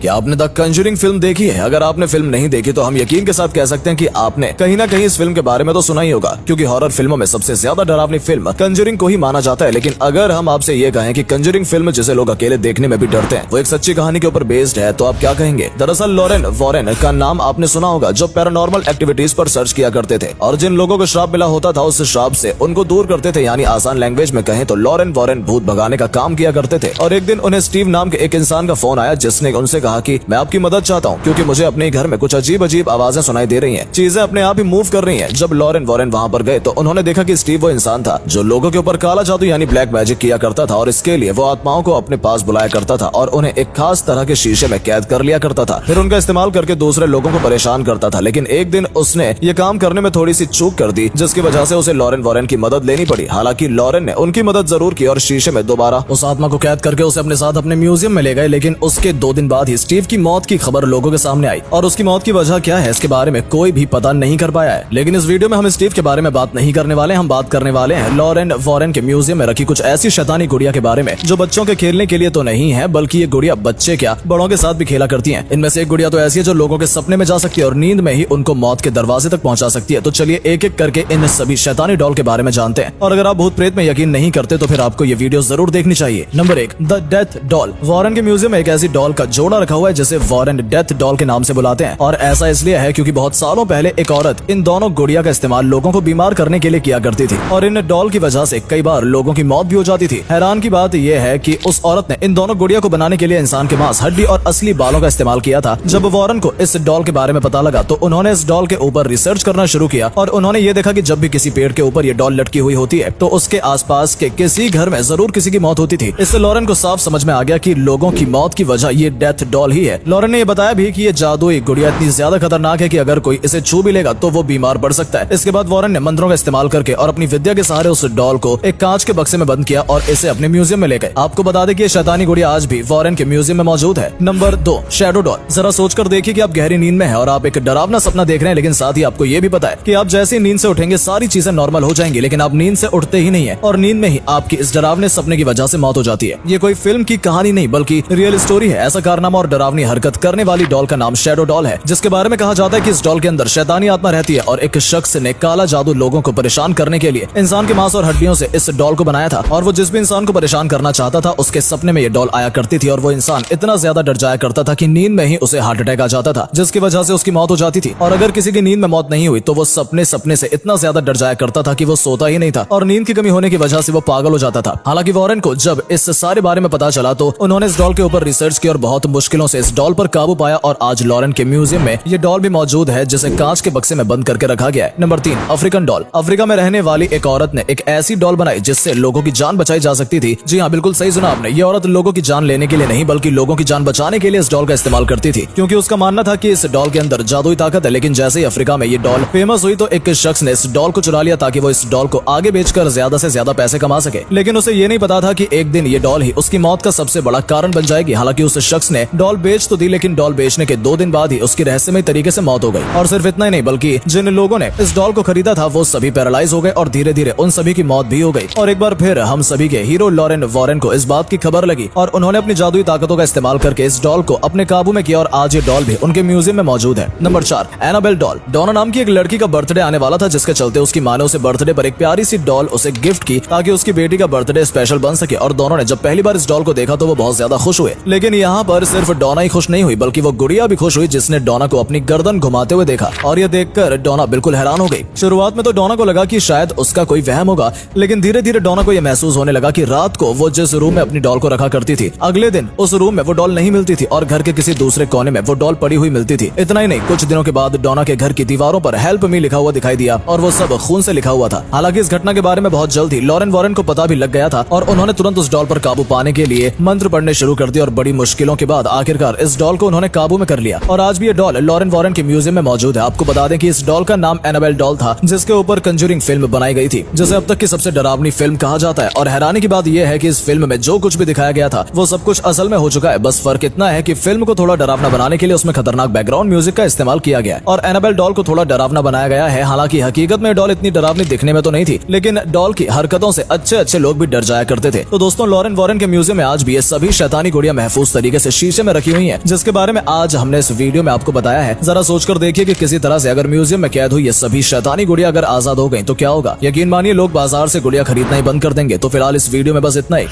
कि आपने the Conjuring film देखी है। अगर आपने फिल्म नहीं देखी तो हम यकीन के साथ कह सकते हैं कि आपने कहीं ना कहीं इस फिल्म के बारे में तो सुना ही होगा, क्योंकि हॉरर फिल्मों में सबसे ज्यादा डरावनी फिल्म कंजरिंग को ही माना जाता है। लेकिन अगर हम आपसे ये कहें कि कंजरिंग फिल्म जिसे लोग अकेले देखने में भी डरते हैं वो एक सच्ची कहानी के ऊपर बेस्ड है, तो आप क्या कहेंगे? दरअसल लॉरेन वॉरेन का नाम आपने सुना होगा, जो पैरानॉर्मल एक्टिविटीज पर सर्च किया करते थे और जिन लोगों को श्राप मिला होता था उस श्राप से उनको दूर करते थे। यानी आसान लैंग्वेज में कहें तो लॉरेन वॉरेन भूत भगाने का काम किया करते थे। और एक दिन उन्हें स्टीव नाम के एक इंसान का फोन आया जिसने उनसे कहा कि मैं आपकी मदद चाहता हूँ, क्योंकि मुझे अपने घर में कुछ अजीब अजीब आवाजें सुनाई दे रही हैं, चीजें अपने आप ही मूव कर रही हैं। जब लॉरेन वॉरेन वहाँ पर गए तो उन्होंने देखा कि स्टीव वो इंसान था जो लोगों के ऊपर काला जादू यानी ब्लैक मैजिक किया करता था और इसके लिए वो आत्माओं को अपने पास बुलाया करता था और उन्हें एक खास तरह के शीशे में कैद कर लिया करता था, फिर उनका इस्तेमाल करके दूसरे लोगों को परेशान करता था। लेकिन एक दिन उसने ये काम करने में थोड़ी सी चूक कर दी जिसकी वजह से उसे लॉरेन वॉरेन की मदद लेनी पड़ी। हालांकि लॉरेन ने उनकी मदद जरूर की और शीशे में दोबारा उस आत्मा को कैद करके उसे अपने साथ अपने म्यूजियम में ले गए। लेकिन उसके 2 दिन बाद ही स्टीव की मौत की खबर लोगों के सामने आई और उसकी मौत की वजह क्या है इसके बारे में कोई भी पता नहीं कर पाया है। लेकिन इस वीडियो में हम स्टीव के बारे में बात नहीं करने वाले, हम बात करने वाले हैं लॉरेन वॉरेन के म्यूजियम में रखी कुछ ऐसी शैतानी गुड़िया के बारे में जो बच्चों के खेलने के लिए तो नहीं है, बल्कि ये गुड़िया बच्चे क्या बड़ों के साथ भी खेला करती हैं। इनमें से एक गुड़िया तो ऐसी है जो लोगों के सपने में जा सकती है और नींद में ही उनको मौत के दरवाजे तक पहुंचा सकती है। तो चलिए एक एक करके इन सभी शैतानी डॉल के बारे में जानते हैं। और अगर आप भूत प्रेत में यकीन नहीं करते तो फिर आपको ये वीडियो जरूर देखनी चाहिए। Number 1, the death doll. Warren के म्यूजियम में एक ऐसी डॉल का जोड़ा रखा हुआ है जिसे वॉरेन डेथ डॉल के नाम से बुलाते हैं और ऐसा इसलिए है क्योंकि बहुत सालों पहले एक औरत इन दोनों गुड़िया का इस्तेमाल लोगों को बीमार करने के लिए किया करती थी और इन डॉल की वजह से कई बार लोगों की मौत भी हो जाती थी। हैरान की बात यह है कि उस औरत ने इन दोनों गुड़िया को बनाने के लिए इंसान के मांस, हड्डी और असली बालों का इस्तेमाल किया था। जब वॉरेन को इस डॉल के बारे में पता लगा तो उन्होंने इस डॉल के ऊपर रिसर्च करना शुरू किया और उन्होंने ये देखा कि जब भी किसी पेड़ के ऊपर ये डॉल लटकी हुई होती है तो उसके आसपास के किसी घर में जरूर किसी की मौत होती थी। इससे लॉरेन को साफ समझ में आ गया कि लोगों की मौत की वजह ये डेथ डॉल ही है। लॉरेन ने ये बताया भी कि ये जादुई गुड़िया इतनी ज्यादा खतरनाक है कि अगर कोई इसे छू भी लेगा तो वो बीमार पड़ सकता है। इसके बाद वॉरेन ने मंत्रों का इस्तेमाल करके और अपनी विद्या के सहारे उस डॉल को एक कांच के बक्से में बंद किया और इसे अपने म्यूजियम में ले गए। आपको बता दें कि ये शैतानी गुड़िया आज भी वॉरेन के म्यूजियम में मौजूद है। Number 2, shadow doll. जरा सोचकर देखिए कि आप गहरी नींद में हैं और आप एक डरावना सपना देख रहे हैं, लेकिन साथ ही आपको ये भी पता है कि आप जैसे नींद से उठेंगे सारी चीजें नॉर्मल हो जाएंगी, लेकिन आप नींद से उठते ही नहीं है और नींद में ही आपकी इस डरावने सपने की वजह से मौत हो जाती है। ये कोई फिल्म की कहानी नहीं बल्कि रियल स्टोरी है। ऐसा कारनामा और डरावनी हरकत करने वाली डॉल का नाम शैडो डॉल है, जिसके बारे में कहा जाता है कि इस डॉल के अंदर शैतानी आत्मा रहती है और एक शख्स ने काला जादू लोगों को परेशान करने के लिए इंसान के मांस और हड्डियों से इस डॉल को बनाया था और वो जिस भी इंसान को परेशान करना चाहता था उसके सपने में ये डॉल आया करती थी और वो इंसान इतना ज्यादा डर जाया करता था कि नींद में ही उसे हार्ट अटैक आ जाता था, जिसकी वजह से उसकी मौत हो जाती थी। और अगर किसी की नींद में मौत नहीं हुई तो वो सपने से इतना ज्यादा डर जाया करता था कि वो सोता ही नहीं था और नींद की कमी होने की वजह से वो पागल हो जाता था। हालांकि वॉरेन को जब इस सारे बारे में पता चला तो उन्होंने इस डॉल के ऊपर रिसर्च की और बहुत मुश्किलों से इस डॉल पर काबू पाया और आज लॉरेन के म्यूजियम में ये डॉल भी मौजूद है जिसे कांच के बक्से में बंद करके रखा गया है। Number 3, African doll. अफ्रीका में रहने वाली एक औरत ने एक ऐसी डॉल बनाई जिससे लोगों की जान बचाई जा सकती थी। जी हाँ, बिल्कुल सही सुना आपने। ये औरत लोगों की जान लेने के लिए नहीं बल्कि लोगों की जान बचाने के लिए इस डॉल का इस्तेमाल करती थी, क्योंकि उसका मानना था कि इस डॉल के अंदर जादुई ताकत है। लेकिन जैसे ही अफ्रीका में ये डॉल फेमस हुई तो एक शख्स ने इस डॉल को चुरा लिया ताकि वो इस डॉल को आगे बेचकर ज्यादा से ज्यादा पैसे कमा सके। लेकिन उसे ये नहीं पता था कि एक दिन ये डॉल ही उसकी मौत का सबसे बड़ा कारण बन जाएगी। हालांकि उस शख्स ने डॉल बेच तो दी, लेकिन डॉल बेचने के 2 दिन बाद ही उसकी रहस्यमय तरीके से मौत हो गई। और सिर्फ इतना ही नहीं बल्कि जिन लोगों ने इस डॉल को खरीदा था वो सभी पैरालाइज हो गए और धीरे धीरे उन सभी की मौत भी हो गई। और एक बार फिर हम सभी के हीरो लॉरेन वॉरेन को इस बात की खबर लगी और उन्होंने अपनी जादुई ताकतों का इस्तेमाल करके इस डॉल को अपने काबू में किया और आज ये डॉल भी उनके म्यूजियम में मौजूद है। Number 4, Annabelle doll. डोना नाम की एक लड़की का बर्थडे आने वाला था, जिसके चलते उसकी माँ ने उसे बर्थडे पर एक प्यारी सी डॉल उसे गिफ्ट की ताकि उसकी बेटी का बर्थडे स्पेशल बन सके। और दोनों ने जब पहली बार इस डॉल को देखा तो वो बहुत ज्यादा खुश हुए। लेकिन यहाँ पर सिर्फ डोना ही खुश नहीं हुई बल्कि वो गुड़िया भी खुश हुई जिसने डोना को अपनी गर्दन घुमाते हुए देखा और ये देखकर डोना बिल्कुल हैरान हो गई। शुरुआत में तो डोना को लगा कि शायद उसका कोई वहम होगा, लेकिन धीरे धीरे डोना को यह महसूस होने लगा कि रात को वो जिस रूम में अपनी डॉल को रखा करती थी अगले दिन उस रूम में वो डॉल नहीं मिलती थी और घर के किसी दूसरे कोने में वो डॉल पड़ी हुई मिलती थी। इतना ही नहीं, कुछ दिनों के बाद डोना के घर की दीवारों पर हेल्प मी लिखा हुआ दिखाई दिया और वो सब खून से लिखा हुआ था। हालांकि इस घटना के बारे में बहुत जल्द ही लॉरेन वॉरेन को पता भी लग गया था और उन्होंने तुरंत उस डॉल पर काबू पाने के लिए मंत्र पढ़ने शुरू कर दिए और बड़ी मुश्किलों के बाद आखिरकार इस डॉल को उन्होंने काबू में कर लिया और आज भी ये डॉल लॉरेन वॉरेन के म्यूजियम में मौजूद है। आपको बता दें कि इस डॉल का नाम एनाबेल डॉल था, जिसके ऊपर कंजूरिंग फिल्म बनाई गई थी, जिसे अब तक की सबसे डरावनी फिल्म कहा जाता है। और हैरानी की बात यह है कि इस फिल्म में जो कुछ भी दिखाया गया था वो सब कुछ असल में हो चुका है। बस फर्क इतना है कि फिल्म को थोड़ा डरावना बनाने के लिए उसमें खतरनाक बैकग्राउंड म्यूजिक का इस्तेमाल किया गया है और एनाबेल डॉल को थोड़ा डरावना बनाया गया है। हालांकि हकीकत में डॉल इतनी डरावनी दिखने में तो नहीं थी, लेकिन डॉल की हरकतों से अच्छे लोग भी डर जाया करते थे। तो दोस्तों, लॉरेन वॉरेन के म्यूजियम में आज भी ये सभी शैतानी गुड़िया महफूज तरीके से शीशे में में रखी हुई हैं, जिसके बारे में आज हमने इस वीडियो में आपको बताया है। जरा सोचकर देखिए कि किसी तरह से अगर म्यूजियम में कैद हुई ये सभी शैतानी गुड़िया अगर आजाद हो गई तो क्या होगा। यकीन मानिए लोग बाजार से गुड़िया खरीदना ही बंद कर देंगे। तो फिलहाल इस वीडियो में बस इतना ही।